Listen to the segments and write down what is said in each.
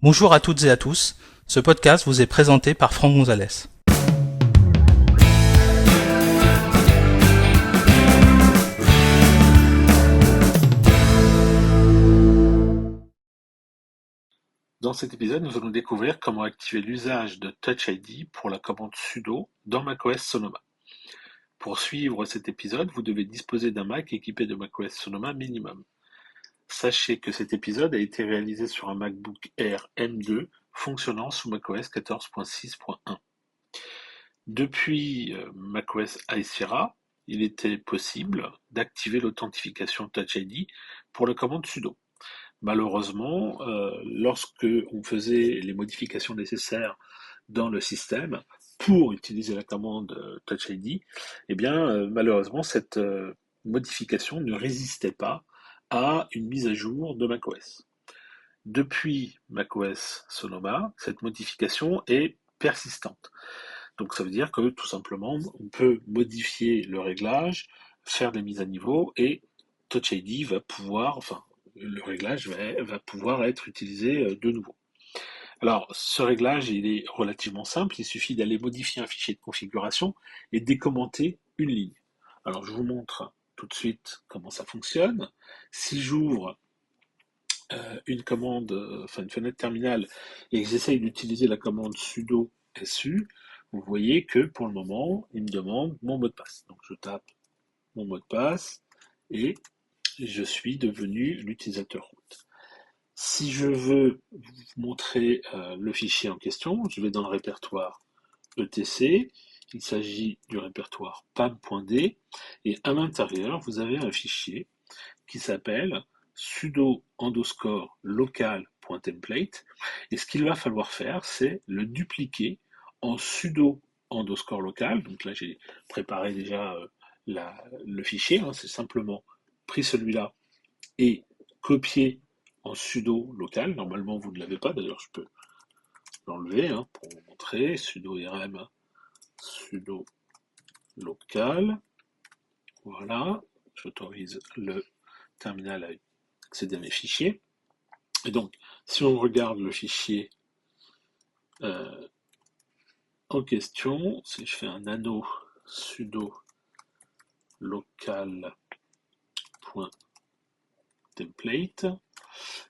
Bonjour à toutes et à tous, ce podcast vous est présenté par Franck Gonzalez. Dans cet épisode, nous allons découvrir comment activer l'usage de Touch ID pour la commande sudo dans macOS Sonoma. Pour suivre cet épisode, vous devez disposer d'un Mac équipé de macOS Sonoma minimum. Sachez que cet épisode a été réalisé sur un MacBook Air M2 fonctionnant sous macOS 14.6.1. Depuis macOS High Sierra, il était possible d'activer l'authentification Touch ID pour la commande sudo. Malheureusement, lorsque on faisait les modifications nécessaires dans le système pour utiliser la commande Touch ID, eh bien, malheureusement, cette modification ne résistait pas à une mise à jour de macOS. Depuis macOS Sonoma, cette modification est persistante. Donc ça veut dire que tout simplement, on peut modifier le réglage, faire des mises à niveau et Touch ID va pouvoir, enfin, le réglage va pouvoir être utilisé de nouveau. Alors, ce réglage, il est relativement simple, il suffit d'aller modifier un fichier de configuration et décommenter une ligne. Alors, je vous montre tout de suite comment ça fonctionne. Si j'ouvre une commande, enfin une fenêtre terminale, et que j'essaye d'utiliser la commande sudo su, vous voyez que pour le moment, il me demande mon mot de passe. Donc, je tape mon mot de passe et je suis devenu l'utilisateur root. Si je veux vous montrer le fichier en question, je vais dans le répertoire etc. Il s'agit du répertoire pam.d et à l'intérieur, vous avez un fichier qui s'appelle sudo underscore local.template et ce qu'il va falloir faire, c'est le dupliquer en sudo underscore local. Donc là, j'ai préparé déjà le fichier, hein, c'est simplement pris celui-là et copier en sudo local. Normalement, vous ne l'avez pas, d'ailleurs, je peux l'enlever hein, pour vous montrer. Sudo rm sudo local. Voilà, j'autorise le terminal à accéder à mes fichiers. Et donc, si on regarde le fichier euh, en question, si je fais un nano sudo local.template,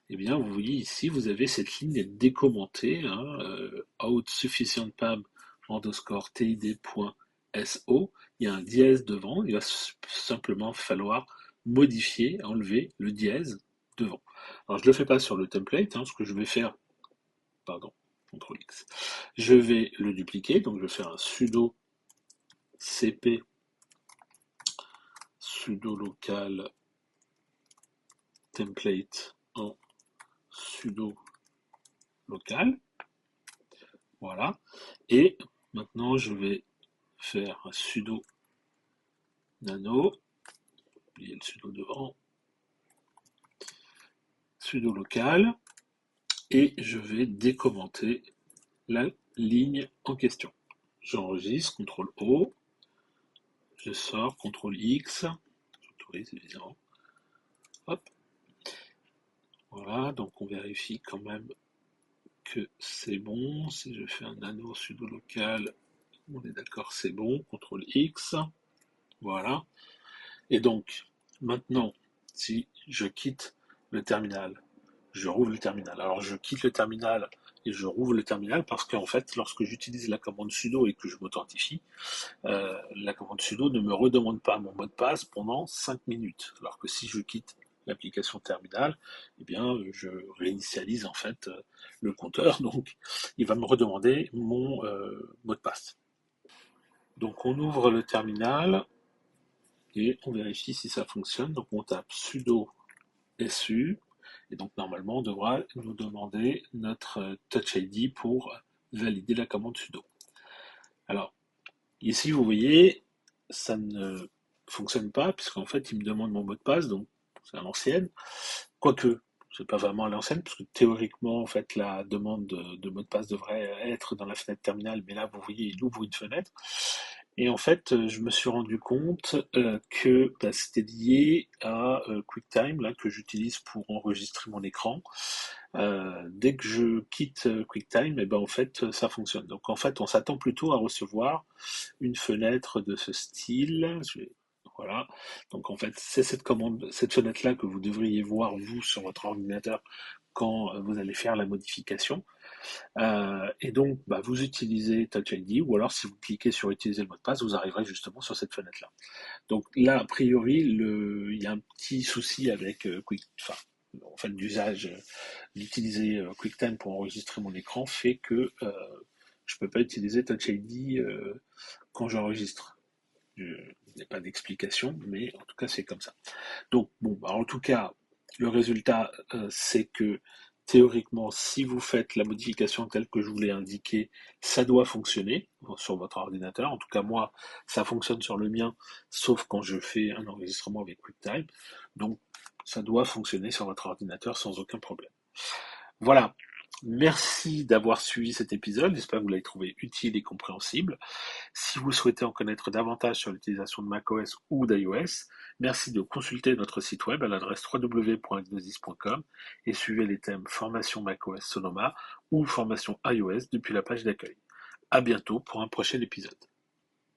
eh bien, vous voyez ici, vous avez cette ligne décommentée, hein, out sufficient pam underscore tid.so, il y a un dièse devant, il va simplement falloir modifier, enlever le dièse devant. Alors, je ne le fais pas sur le template, hein, ce que je vais faire, pardon, CTRL X, je vais le dupliquer, donc je vais faire un sudo cp sudo local template en sudo local. Voilà. Et maintenant, je vais faire un sudo nano, oubliez le sudo devant, sudo local, et je vais décommenter la ligne en question. J'enregistre, CTRL O, je sors, CTRL X, j'autorise évidemment. Hop. Voilà, donc on vérifie quand même que c'est bon. Si je fais un nano sudo local, on est d'accord, c'est bon. CTRL X. Voilà. Et donc, maintenant, si je quitte le terminal, je rouvre le terminal. Alors, je quitte le terminal et je rouvre le terminal parce qu'en fait, lorsque j'utilise la commande sudo et que je m'authentifie, la commande sudo ne me redemande pas mon mot de passe pendant 5 minutes. Alors que si je quitte l'application terminal, eh bien, je réinitialise en fait le compteur, donc il va me redemander mon mot de passe. Donc on ouvre le terminal et on vérifie si ça fonctionne. Donc on tape sudo su et donc normalement on devra nous demander notre Touch ID pour valider la commande sudo. Alors ici vous voyez ça ne fonctionne pas puisqu'en fait il me demande mon mot de passe, donc c'est à l'ancienne, quoique c'est pas vraiment à l'ancienne puisque théoriquement en fait la demande de mot de passe devrait être dans la fenêtre terminale, mais là vous voyez il ouvre une fenêtre. Et en fait, je me suis rendu compte que c'était lié à QuickTime là, que j'utilise pour enregistrer mon écran. Dès que je quitte QuickTime, et ben en fait ça fonctionne. Donc en fait on s'attend plutôt à recevoir une fenêtre de ce style. Voilà. Donc en fait c'est cette commande, cette fenêtre-là que vous devriez voir vous sur votre ordinateur quand vous allez faire la modification. Et donc bah, vous utilisez Touch ID ou alors si vous cliquez sur utiliser le mot de passe, vous arriverez justement sur cette fenêtre-là. Donc là, a priori, il y a un petit souci avec enfin, en fait, l'usage d'utiliser QuickTime pour enregistrer mon écran fait que je peux pas utiliser Touch ID quand j'enregistre. Il n'y a pas d'explication, mais en tout cas, c'est comme ça. Donc, bon, bah, en tout cas, le résultat, c'est que théoriquement, si vous faites la modification telle que je vous l'ai indiqué, ça doit fonctionner sur votre ordinateur. En tout cas, moi, ça fonctionne sur le mien, sauf quand je fais un enregistrement avec QuickTime. Donc, ça doit fonctionner sur votre ordinateur sans aucun problème. Voilà. Merci d'avoir suivi cet épisode. J'espère que vous l'avez trouvé utile et compréhensible. Si vous souhaitez en connaître davantage sur l'utilisation de macOS ou d'iOS, merci de consulter notre site web à l'adresse www.gnosis.com et suivez les thèmes formation macOS Sonoma ou formation iOS depuis la page d'accueil. À bientôt pour un prochain épisode.